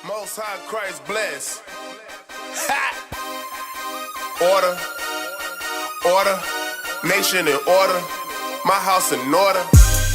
Most High Christ bless. Ha! Order, order, nation in order, my house in order.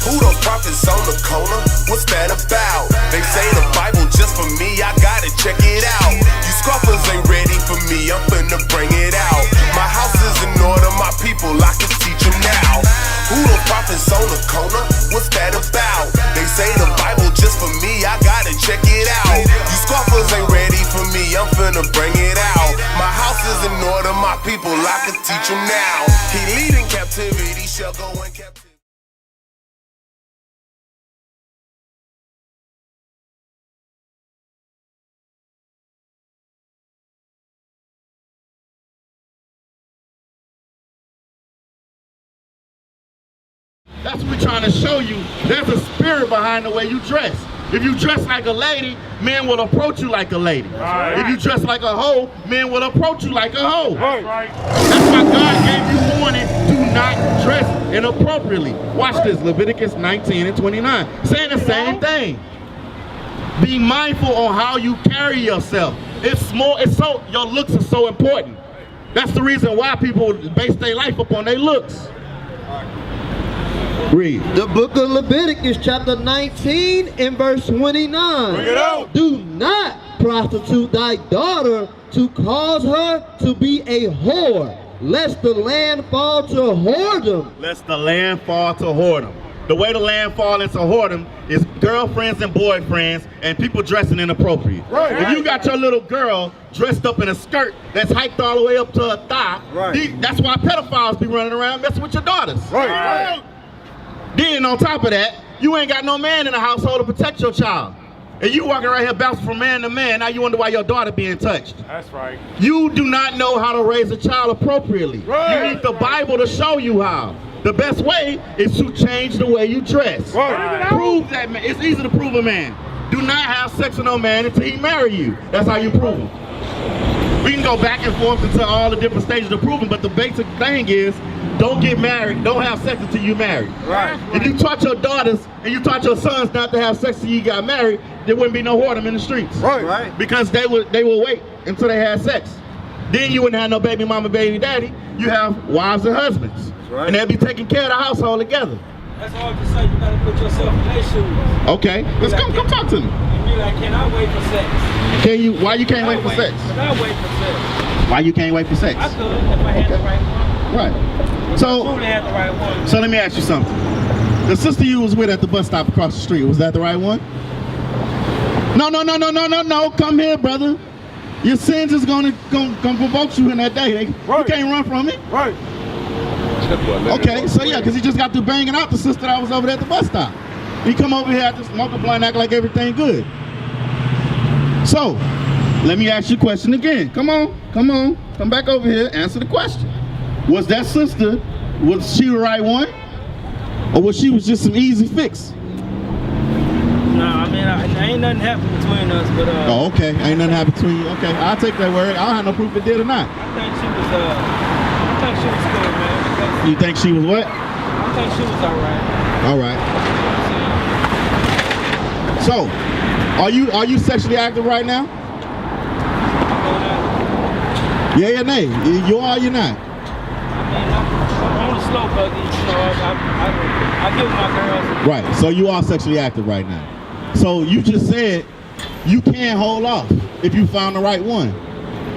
Who those prophets on the corner? What's that about? They say the Bible just for me, I gotta check it out. You scoffers ain't ready for me, I'm finna bring it out. My house is in order, my people, I can teach them now. Who those prophets on the corner? What's that about? They say the Bible just for me, I gotta check it out. You scoffers ain't ready for me, I'm finna bring it out. My house is in order, my people, I can teach them now. He lead in captivity, shall go in captivity. That's what we're trying to show you. There's a spirit behind the way you dress. If you dress like a lady, men will approach you like a lady. Right. If you dress like a hoe, men will approach you like a hoe. Right. That's why God gave you warning, do not dress inappropriately. Watch this, Leviticus 19 and 29. Saying the same thing. Be mindful on how you carry yourself. Your looks are so important. That's the reason why people base their life upon their looks. Read. The book of Leviticus chapter 19 and verse 29. Bring it out. Do not prostitute thy daughter to cause her to be a whore, lest the land fall to whoredom. Lest the land fall to whoredom. The way the land fall into whoredom is girlfriends and boyfriends and people dressing inappropriate. Right. If you got your little girl dressed up in a skirt that's hiked all the way up to her thigh, Right. that's why pedophiles be running around messing with your daughters. Right. Then on top of that, you ain't got no man in the household to protect your child. And you walking around here bouncing from man to man, now you wonder why your daughter being touched. That's right. You do not know how to raise a child appropriately. Right. You need the Bible to show you how. The best way is to change the way you dress. Right. Prove that man. It's easy to prove a man. Do not have sex with no man until he marry you. That's how you prove him. We can go back and forth into all the different stages of proving, but the basic thing is, don't get married, don't have sex until you marry. Right. If you taught your daughters and you taught your sons not to have sex until you got married, there wouldn't be no whoredom in the streets. Right. Because they would wait until they had sex. Then you wouldn't have no baby mama, baby daddy. You have wives and husbands. Right. And they'll be taking care of the household together. That's all I can say. You gotta put yourself in their shoes. Okay, let's come talk to me. And be like, can I wait for sex? Why you can't wait for sex? Can I wait for sex? Why you can't wait for sex? I could if I had the right one. Right. If I truly had the right one. So let me ask you something. The sister you was with at the bus stop across the street, was that the right one? No. Come here, brother. Your sins is gonna provoke you in that day. You Right. can't run from it. Right. Okay, so yeah, because he just got through banging out the sister that was over there at the bus stop. He come over here after smoke a blunt, act like everything good. So, let me ask you a question again. Come back over here, answer the question. Was that sister, was she the right one? Or was she just some easy fix? No, I mean, ain't nothing happened between us, but Oh, okay, ain't nothing happened between you. Okay, I'll take that word. I don't have no proof it did or not. I think she was good, man. Because You think she was what? I think she was alright. All right. So, are you sexually active right now? Yeah or nay? You are or you're not? I'm on the slow buggy, you know, I give my girls. Right, so you are sexually active right now. So you just said you can't hold off if you found the right one.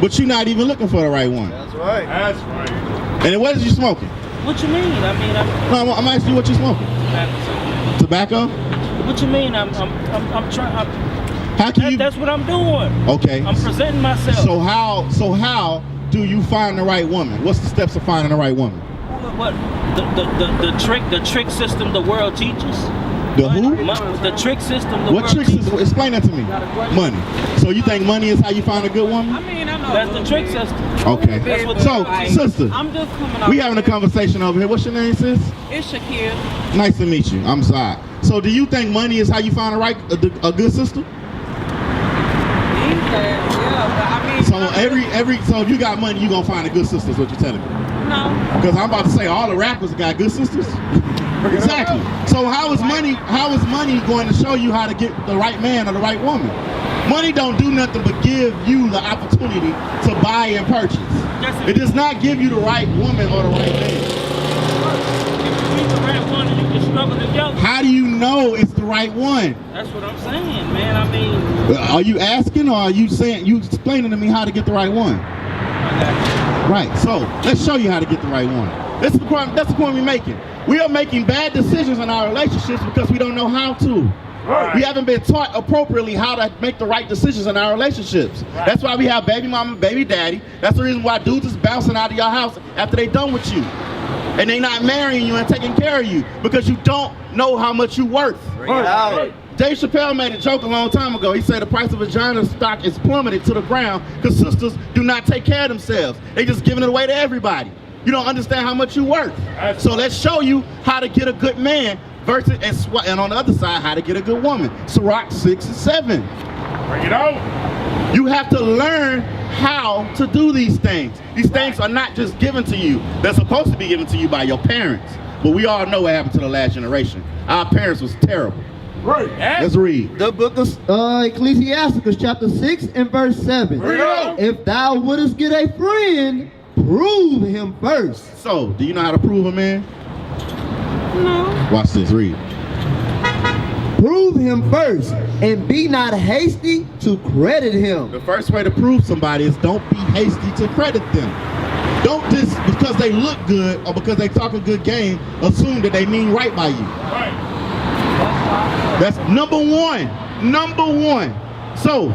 But you're not even looking for the right one. That's right. That's right. And then what is you smoking? What you mean? I mean, No, I'm asking you what you smoking. Tobacco? What you mean? I'm trying. How can you? That's what I'm doing. Okay. I'm presenting myself. So how do you find the right woman? What's the steps of finding the right woman? What? The trick system the world teaches. The who? The trick system. What trick system? Explain that to me. Money. So you think money is how you find a good woman? I mean, I know. That's the trick system. Okay. That's what So, sister, I'm just coming off. we having a conversation over here. What's your name, sis? It's Shakir. Nice to meet you. I'm sorry. So do you think money is how you find a good sister? Yeah, but I mean. So if you got money, you gonna find a good sister is what you're telling me. No. Because I'm about to say all the rappers got good sisters. Exactly. So how is money going to show you how to get the right man or the right woman? Money don't do nothing but give you the opportunity to buy and purchase. It does not give you the right woman or the right man. If you meet the right one, you can struggle together. How do you know it's the right one? That's what I'm saying, man. I mean, Are you asking, or are you saying, you explaining to me how to get the right one? Right, so let's show you how to get the right one. That's the point we're making. We are making bad decisions in our relationships because we don't know how to. Right. We haven't been taught appropriately how to make the right decisions in our relationships. Right. That's why we have baby mama, baby daddy. That's the reason why dudes is bouncing out of your house after they done with you. And they not marrying you and taking care of you because you don't know how much you worth. Right. Dave Chappelle made a joke a long time ago. He said the price of vagina stock is plummeted to the ground because sisters do not take care of themselves. They just giving it away to everybody. You don't understand how much you worth. So let's show you how to get a good man versus, and on the other side, how to get a good woman. Sirach 6 and 7. Bring it on. You have to learn how to do these things. These things are not just given to you. They're supposed to be given to you by your parents. But we all know what happened to the last generation. Our parents was terrible. Right. Let's read. The book of Ecclesiasticus chapter 6 and verse 7. Bring it on. If thou wouldest get a friend, prove him first. So, do you know how to prove a man? No. Watch this, read. Prove him first, and be not hasty to credit him. The first way to prove somebody is don't be hasty to credit them. Don't just, because they look good or because they talk a good game, assume that they mean right by you. Right. That's number one. Number one. So, In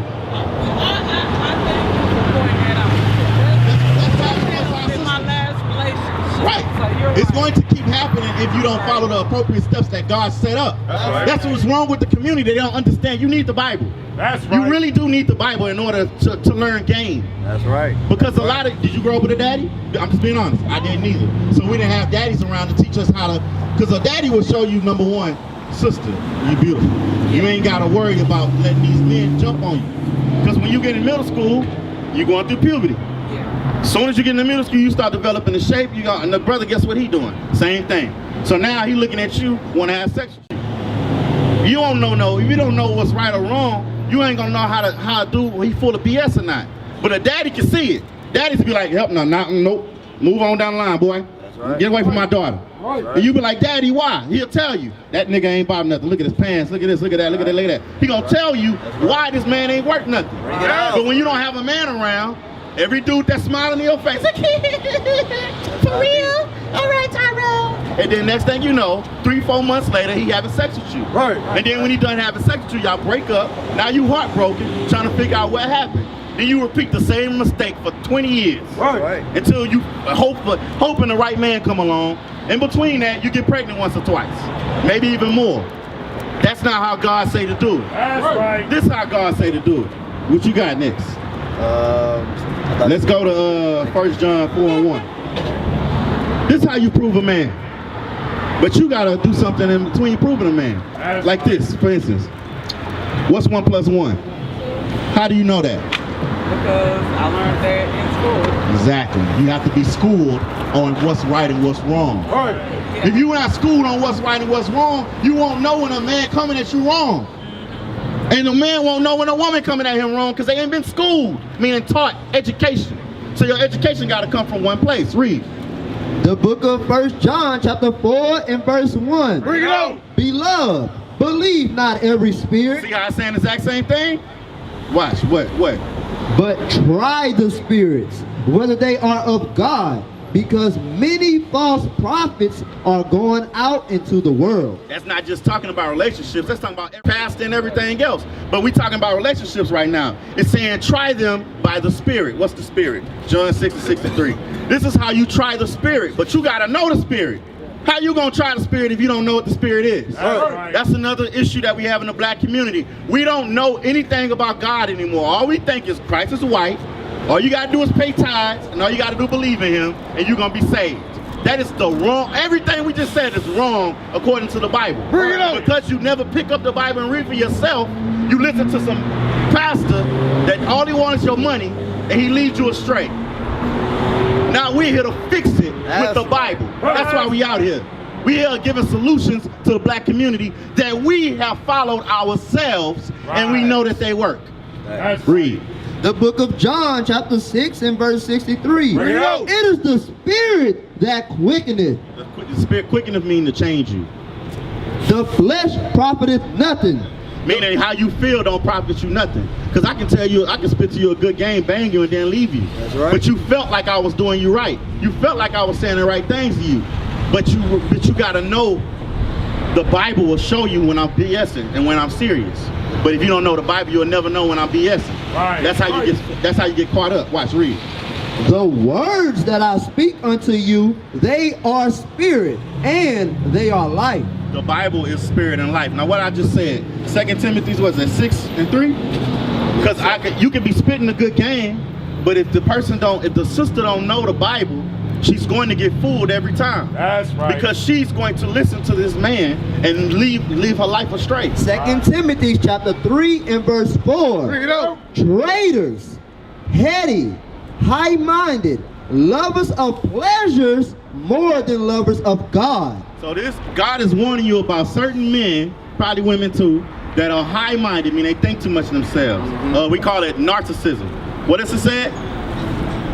my last relationship. right. So you're It's right. going to keep happening if you don't follow the appropriate steps that God set up. right. That's what's wrong with the community. They don't understand. You need the Bible. That's right. You really do need the Bible in order to learn game. That's right. Because a lot of, did you grow up with a daddy? I'm just being honest. I didn't either. So we didn't have daddies around to teach us how to, because a daddy will show you, number one, sister, you beautiful. You ain't got to worry about letting these men jump on you. Because when you get in middle school, you're going through puberty. As soon as you get in the middle school, you start developing the shape. You got, and the brother, guess what he doing? Same thing. So now he looking at you, want to have sex with you. You don't know, if you don't know what's right or wrong, you ain't gonna know how to do he full of BS or not. But a daddy can see it. Daddies be like, help, nope. Move on down the line, boy. That's right. Get away from my daughter. Right. And you be like, Daddy, why? He'll tell you. That nigga ain't about nothing. Look at his pants. Look at this. Look at that. Look at that. Look at that. He gonna tell you why this man ain't worth nothing. But when you don't have a man around, every dude that's smiling in your face, for real? All right, Tyrell. And then next thing you know, 3-4 months later, he having sex with you. Right. And then when he done having sex with you, y'all break up. Now you heartbroken, trying to figure out what happened. Then you repeat the same mistake for 20 years. Right. Until you hoping the right man come along. In between that, you get pregnant once or twice. Maybe even more. That's not how God say to do it. That's right. This is how God say to do it. What you got next? Let's go to 1 John 4 and 1. This is how you prove a man. But you gotta do something in between proving a man. That's like this, for instance. What's 1 plus 1? How do you know that? Because I learned that in school. Exactly. You have to be schooled on what's right and what's wrong. Right. If you're not schooled on what's right and what's wrong, you won't know when a man coming at you wrong. And a man won't know when a woman coming at him wrong because they ain't been schooled, meaning taught, education. So your education got to come from one place. Read. The book of 1 John chapter 4 and verse 1. Bring it on. Beloved, believe not every spirit, See how I'm saying the exact same thing? Watch. What? but try the spirits, whether they are of God, because many false prophets are going out into the world. That's not just talking about relationships. That's talking about past and everything else. But we talking about relationships right now. It's saying try them by the Spirit. What's the Spirit? John 6 and 63. This is how you try the Spirit. But you got to know the Spirit. How you going to try the Spirit if you don't know what the Spirit is? Right. That's another issue that we have in the black community. We don't know anything about God anymore. All we think is Christ is white. All you got to do is pay tithes, and all you got to do is believe in him, and you're going to be saved. That is the wrong, everything we just said is wrong according to the Bible. Bring it on. Because you never pick up the Bible and read for yourself, you listen to some pastor that all he wants is your money, and he leads you astray. Now we're here to fix it with the Bible. That's why we out here. We are giving solutions to the black community that we have followed ourselves, and we know that they work. That's Read. The book of John, chapter 6 and verse 63. Bring it out. It is the spirit that quickeneth. The spirit quickeneth mean to change you. The flesh profiteth nothing. Meaning how you feel don't profit you nothing. Because I can tell you, I can spit to you a good game, bang you, and then leave you. That's right. But you felt like I was doing you right. You felt like I was saying the right things to you. But you gotta know the Bible will show you when I'm BSing and when I'm serious. But if you don't know the Bible, you'll never know when I'm BSing. Right. That's how you get caught up. Watch, read. The words that I speak unto you, they are spirit and they are life. The Bible is spirit and life. Now what I just said, 2 Timothy was at 6 and 3? Because you can be spitting a good game, but if the sister don't know the Bible, she's going to get fooled every time. That's right. Because she's going to listen to this man and leave her life astray. 2 Timothy chapter 3 and verse 4. Bring it out. Traitors, heady, high-minded, lovers of pleasures more than lovers of God. So God is warning you about certain men, probably women too, that are high-minded, mean they think too much of themselves. We call it narcissism. What does it say?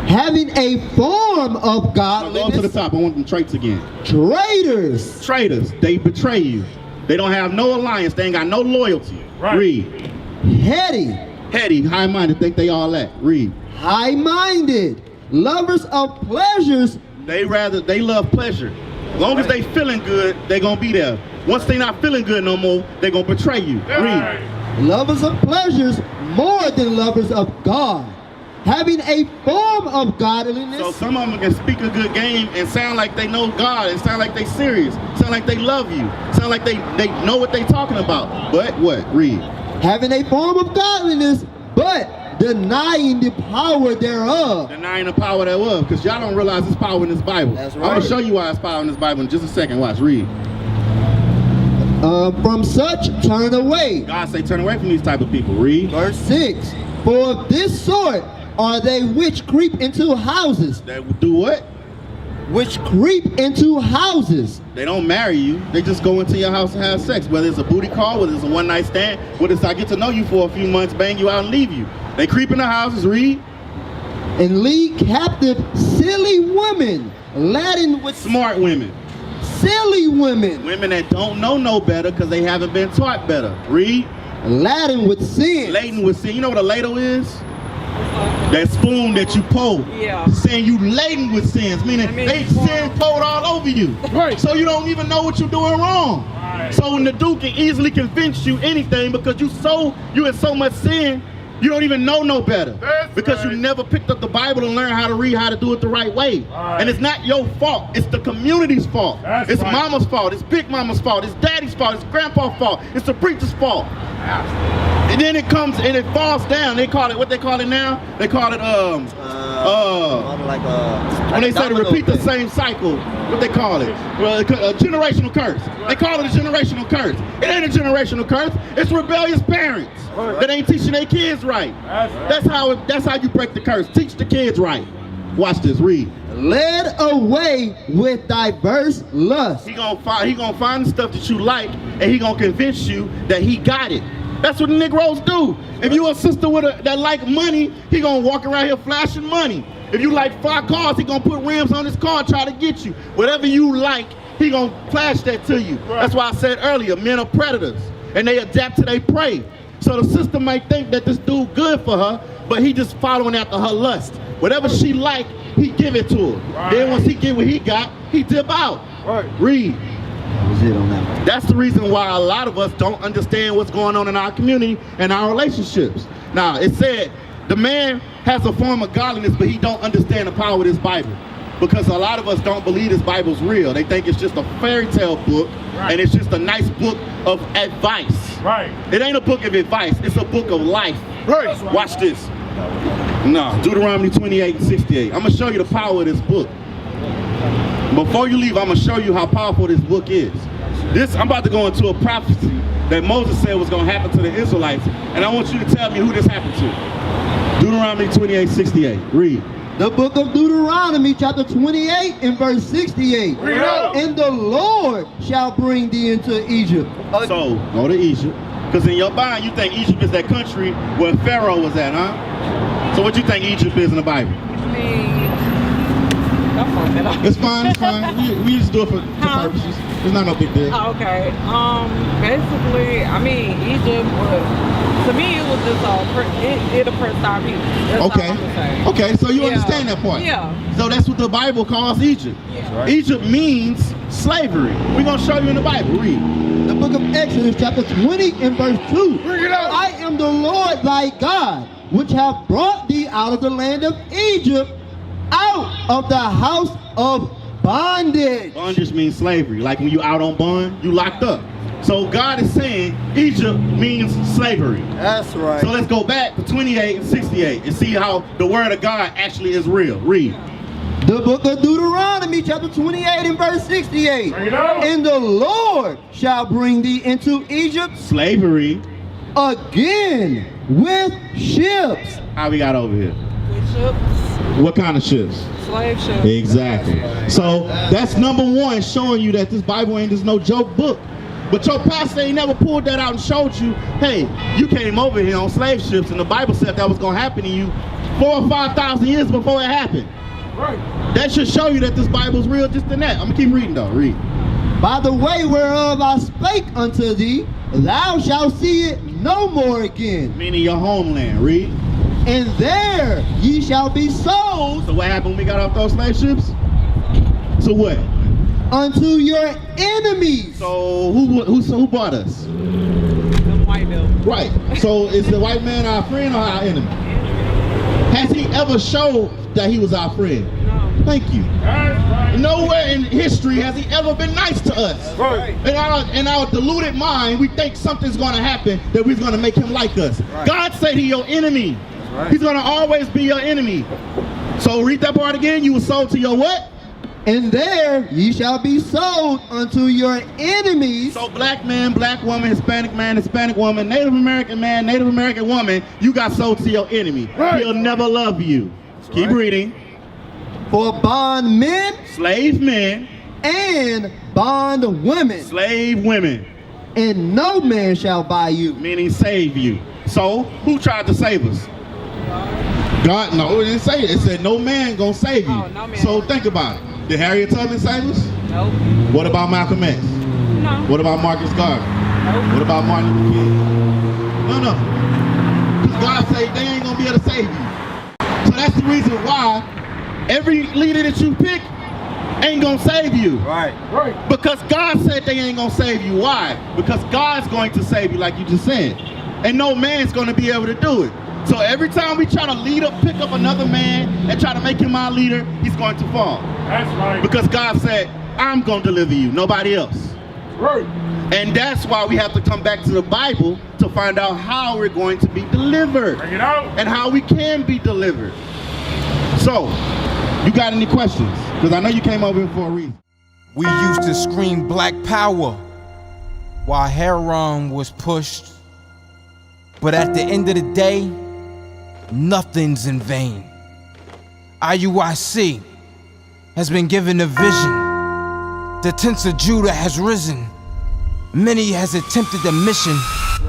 Having a form of Now go to the godliness. top. I want them traits again. Traitors, Traitors, they betray you. They don't have no alliance. They ain't got no loyalty. Right. Read. heady, Heady, high-minded, think they all that. Read. high-minded, lovers of pleasures. They love pleasure. As long as they feeling good, they gonna be there. Once they not feeling good no more, they gonna betray you. Read. Lovers of pleasures more than lovers of God, having a form of godliness. So some of them can speak a good game and sound like they know God and sound like they serious, sound like they love you, sound like they know what they talking about. But what? Read. Having a form of godliness, but denying the power thereof. Denying the power thereof, because y'all don't realize there's power in this Bible. That's I'm gonna right. show you why there's power in this Bible in just a second. Watch. Read. From such turn away. God say turn away from these type of people. Read. Verse 6. For of this sort are they which creep into houses. They will do what? Which creep into houses. They don't marry you. They just go into your house and have sex. Whether it's a booty call, whether it's a one-night stand, whether it's I get to know you for a few months, bang you out and leave you. They creep in the houses. Read. And lead captive silly women, laden with Smart women. silly women, Women that don't know no better because they haven't been taught better. Read. laden with sin. Laden with sin. You know what a ladle is? That spoon that you pull. Yeah. Saying you laden with sins, meaning they sin poured all over you. Right. So you don't even know what you're doing wrong. Right. So when the dude can easily convince you anything because you in so much sin, you don't even know no better. That's because right. you never picked up the Bible to learn how to read, how to do it the right way. Right. And it's not your fault. It's the community's fault. That's it's right. mama's fault. It's big mama's fault. It's daddy's fault. It's grandpa's fault. It's the preacher's fault. And then it comes and it falls down. They call it, what they call it now? They call it, when they say to repeat the same cycle, what they call it? Well, a generational curse. They call it a generational curse. It ain't a generational curse. It's rebellious parents that ain't teaching their kids right. That's how you break the curse. Teach the kids right. Watch this. Read. Led away with diverse lusts. He gonna find the stuff that you like, and he gonna convince you that he got it. That's what the Negroes do. If you a sister that like money, he gonna walk around here flashing money. If you like 5 cars, he gonna put rims on his car and try to get you. Whatever you like, he gonna flash that to you. That's why I said earlier, men are predators, and they adapt to their prey. So the sister might think that this dude good for her, but he just following after her lust. Whatever she like, he give it to her. Right. Then once he get what he got, he dip out. Right. Read. That was it on that one. That's the reason why a lot of us don't understand what's going on in our community and our relationships. Now, it said the man has a form of godliness, but he don't understand the power of this Bible. Because a lot of us don't believe this Bible's real. They think it's just a fairy tale book, Right. and it's just a nice book of advice. Right. It ain't a book of advice, it's a book of life. Right. Watch this. No, Deuteronomy 28 and 68. I'm gonna show you the power of this book. Before you leave, I'm gonna show you how powerful this book is. I'm about to go into a prophecy that Moses said was gonna happen to the Israelites, and I want you to tell me who this happened to. Deuteronomy 28, 68. Read. The book of Deuteronomy, chapter 28 and verse 68. Read it out. And the Lord shall bring thee into Egypt. So, go to Egypt. Because in your mind, you think Egypt is that country where Pharaoh was at, huh? So what you think Egypt is in the Bible? I mean, don't fuck that up. It's fine, it's fine. We just do it for purposes. It's not no big deal. Oh, okay. Basically, I mean, Egypt was, to me, it was just it oppressed our people. That's all I'm gonna say. Okay, so you understand that part? Yeah. So that's what the Bible calls Egypt. Yeah. Right. Egypt means slavery. We're going to show you in the Bible. Read. The book of Exodus chapter 20 and verse 2. Bring it out. I am the Lord thy God, which have brought thee out of the land of Egypt, out of the house of bondage. Bondage means slavery. Like when you out on bond, you locked up. So God is saying Egypt means slavery. That's right. So let's go back to 28 and 68 and see how the word of God actually is real. Read. The book of Deuteronomy chapter 28 and verse 68. Bring it out. And the Lord shall bring thee into Egypt Slavery. again with ships. How we got over here? With ships, What kind of ships? slave ships. Exactly. So that's number one, showing you that this Bible ain't just no joke book. But your pastor ain't never pulled that out and showed you, hey, you came over here on slave ships and the Bible said that was going to happen to you 4,000 or 5,000 years before it happened. Right. That should show you that this Bible's real just in that. I'm going to keep reading though. Read. By the way whereof I spake unto thee, thou shalt see it no more again. Meaning your homeland. Read. And there ye shall be sold So what happened when we got off those slave ships? So what? unto your enemies. So who bought us? Them white devils. Right. So is the white man our friend or our enemy? Has he ever showed that he was our friend? No. Thank you. That's right. Nowhere in history has he ever been nice to us. Right. In our deluded mind, we think something's going to happen that we're going to make him like us. God said he your enemy. He's going to always be your enemy. So read that part again. You were sold to your what? And there ye shall be sold unto your enemies. So black man, black woman, Hispanic man, Hispanic woman, Native American man, Native American woman, you got sold to your enemy. Right. He'll never love you. Keep reading. For bond men Slave men, and bond women, slave women, and no man shall buy you. meaning save you. So who tried to save us? God, no, it didn't say it. It said no man gonna save you. Oh, no man. So think about it. Did Harriet Tubman save us? Nope. What about Malcolm X? No. What about Marcus Garvey? Nope. What about Martin Luther King? No. Because God said they ain't gonna be able to save you. So that's the reason why every leader that you pick ain't gonna save you. Right. Right. Because God said they ain't gonna save you. Why? Because God's going to save you, like you just said. And no man's gonna be able to do it. So every time we try to pick up another man and try to make him our leader, he's going to fall. That's right. Because God said, I'm gonna deliver you, nobody else. Right. And that's why we have to come back to the Bible to find out how we're going to be delivered Bring it out. and how we can be delivered. So, you got any questions? Because I know you came over here for a reason. We used to scream black power while heroin was pushed. But at the end of the day, nothing's in vain. IUIC has been given a vision. The tents of Judah has risen. Many has attempted the mission.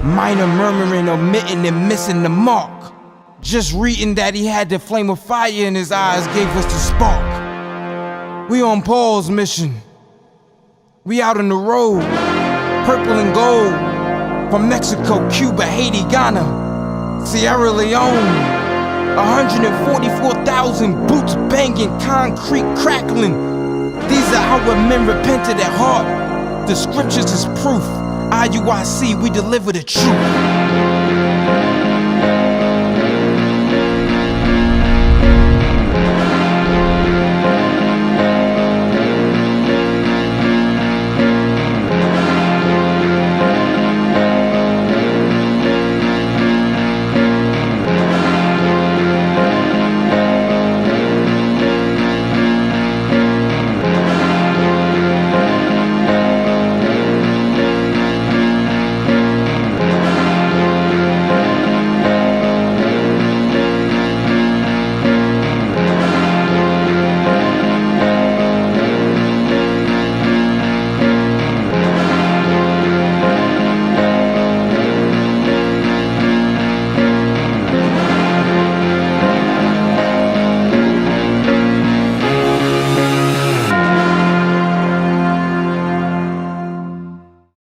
Minor murmuring, omitting, and missing the mark. Just reading that he had the flame of fire in his eyes gave us the spark. We on Paul's mission. We out on the road, purple and gold. From Mexico, Cuba, Haiti, Ghana, Sierra Leone. 144,000 boots banging, concrete crackling. These are our men repented at heart. The scriptures is proof. IUIC, we deliver the truth.